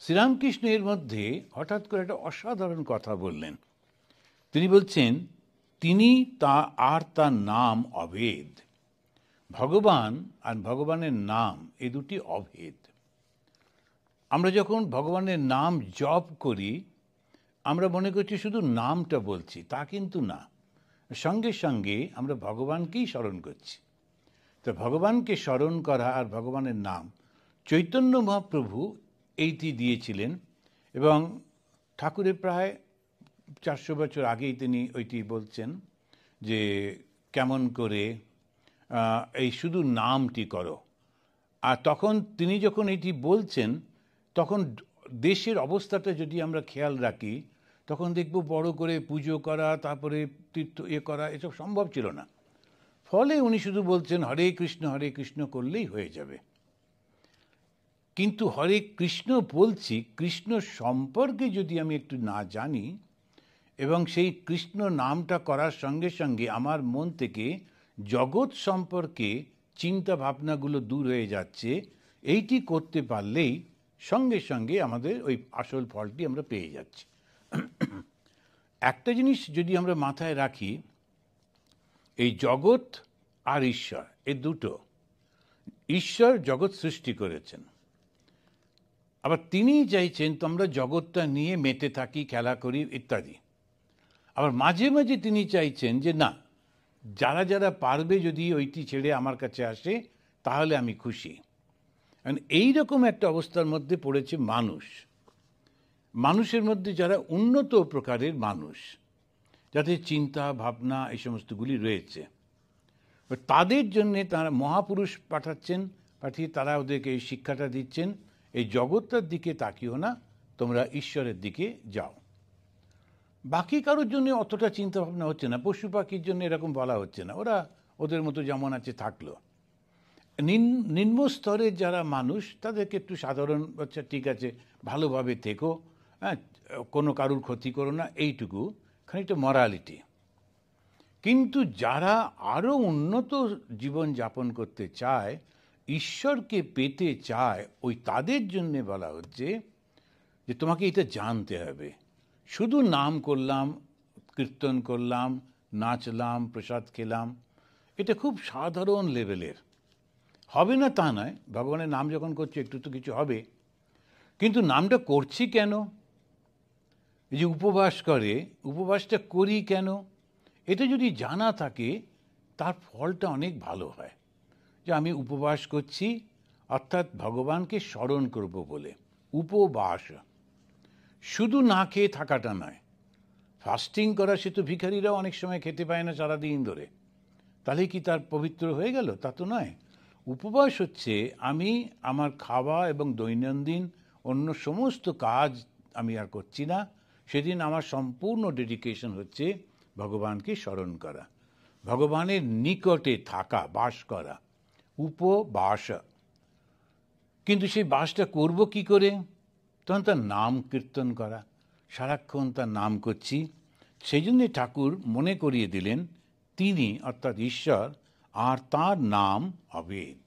শ্রীরামকৃষ্ণ এর মধ্যে হঠাৎ করে একটা অসাধারণ কথা বললেন। তিনি বলছেন, তিনি তার নাম অভেদ। ভগবান আর ভগবানের নাম এই দুটি অভেদ। আমরা যখন ভগবানের নাম জপ করি, আমরা মনে করছি শুধু নামটা বলছি, তা কিন্তু না। সঙ্গে সঙ্গে আমরা ভগবানকেই স্মরণ করছি। তো ভগবানকে স্মরণ করা আর ভগবানের নাম, চৈতন্য মহাপ্রভু এইটি দিয়েছিলেন এবং ঠাকুরের প্রায় 400 বছর আগেই তিনি ওইটি বলছেন যে কেমন করে এই শুধু নামটি করো। আর তখন তিনি যখন এটি বলছেন, তখন দেশের অবস্থাটা যদি আমরা খেয়াল রাখি, তখন দেখব বড় করে পুজো করা, তারপরে তীর্থ করা, এসব সম্ভব ছিল না। ফলে উনি শুধু বলছেন হরে কৃষ্ণ করলেই হয়ে যাবে। কিন্তু হরে কৃষ্ণ বলছি, কৃষ্ণ সম্পর্কে যদি আমি একটু না জানি এবং সেই কৃষ্ণ নামটা করার সঙ্গে সঙ্গে আমার মন থেকে জগৎ সম্পর্কে চিন্তা ভাবনাগুলো দূর হয়ে যাচ্ছে, এইটি করতে পারলেই সঙ্গে সঙ্গে আমাদের ওই আসল ফলটি আমরা পেয়ে যাচ্ছি। একটা জিনিস যদি আমরা মাথায় রাখি, এই জগৎ আর ঈশ্বর, এই দুটো, ঈশ্বর জগৎ সৃষ্টি করেছেন, আবার তিনি চাইছেন তোমরা জগৎটা নিয়ে মেতে থাকি, খেলা করি ইত্যাদি। আবার মাঝে মাঝে তিনি চাইছেন যে না, যারা যারা পারবে যদি ওইটি ছেড়ে আমার কাছে আসে তাহলে আমি খুশি। এইরকম একটা অবস্থার মধ্যে পড়েছে মানুষ। মানুষের মধ্যে যারা উন্নত প্রকারের মানুষ, যাদের চিন্তা ভাবনা এই সমস্তগুলি রয়েছে, তাদের জন্যে তারা মহাপুরুষ পাঠিয়ে তারা ওদেরকে এই শিক্ষাটা দিচ্ছেন, এই জগৎটার দিকে তাকিও না, তোমরা ঈশ্বরের দিকে যাও। বাকি কারোর জন্য অতটা চিন্তা ভাবনা হচ্ছে না, পশু পাখির জন্য এরকম বলা হচ্ছে না, ওরা ওদের মতো যেমন আছে থাকলো। নিম্ন স্তরের যারা মানুষ, তাদেরকে একটু সাধারণ, আচ্ছা ঠিক আছে ভালোভাবে থেকো, হ্যাঁ, কোনো কারুর ক্ষতি করো না, এইটুকু খানিকটা মরালিটি। কিন্তু যারা আরও উন্নত জীবন যাপন করতে চায়, ঈশ্বরকে পেতে চায়, ওই তাদের জন্যে বলা হচ্ছে যে তোমাকে এটা জানতে হবে। শুধু নাম করলাম, কীর্তন করলাম, নাচলাম, প্রসাদ খেলাম, এটা খুব সাধারণ লেভেলের, হবে না তা নয়। ভগবানের নাম যখন করছি একটু তো কিছু হবে, কিন্তু নামটা করছি কেন? এই যে উপবাস করে, উপবাসটা করি কেন? এটা যদি জানা থাকে, তার ফলটা অনেক ভালো হয়। যে আমি উপবাস করছি অর্থাৎ ভগবানকে স্মরণ করব বলে। উপবাস শুধু না খেয়ে থাকাটা নয়। ফাস্টিং করা, সে তো ভিখারিরাও অনেক সময় খেতে পায় না সারাদিন ধরে, তাহলে কি তার পবিত্র হয়ে গেল? তা তো নয়। উপবাস হচ্ছে আমি আমার খাওয়া এবং দৈনন্দিন অন্য সমস্ত কাজ আমি আর করছি না, সেদিন আমার সম্পূর্ণ ডেডিকেশন হচ্ছে ভগবানকে স্মরণ করা, ভগবানের নিকটে থাকা, বাস করা, উপবাস। কিন্তু সেই বাসটা করব কি করে? তখন তার নাম কীর্তন করা, সারাক্ষণ তার নাম করছি। সেই জন্যে ঠাকুর মনে করিয়ে দিলেন তিনি অর্থাৎ ঈশ্বর আর তার নাম অভেদ।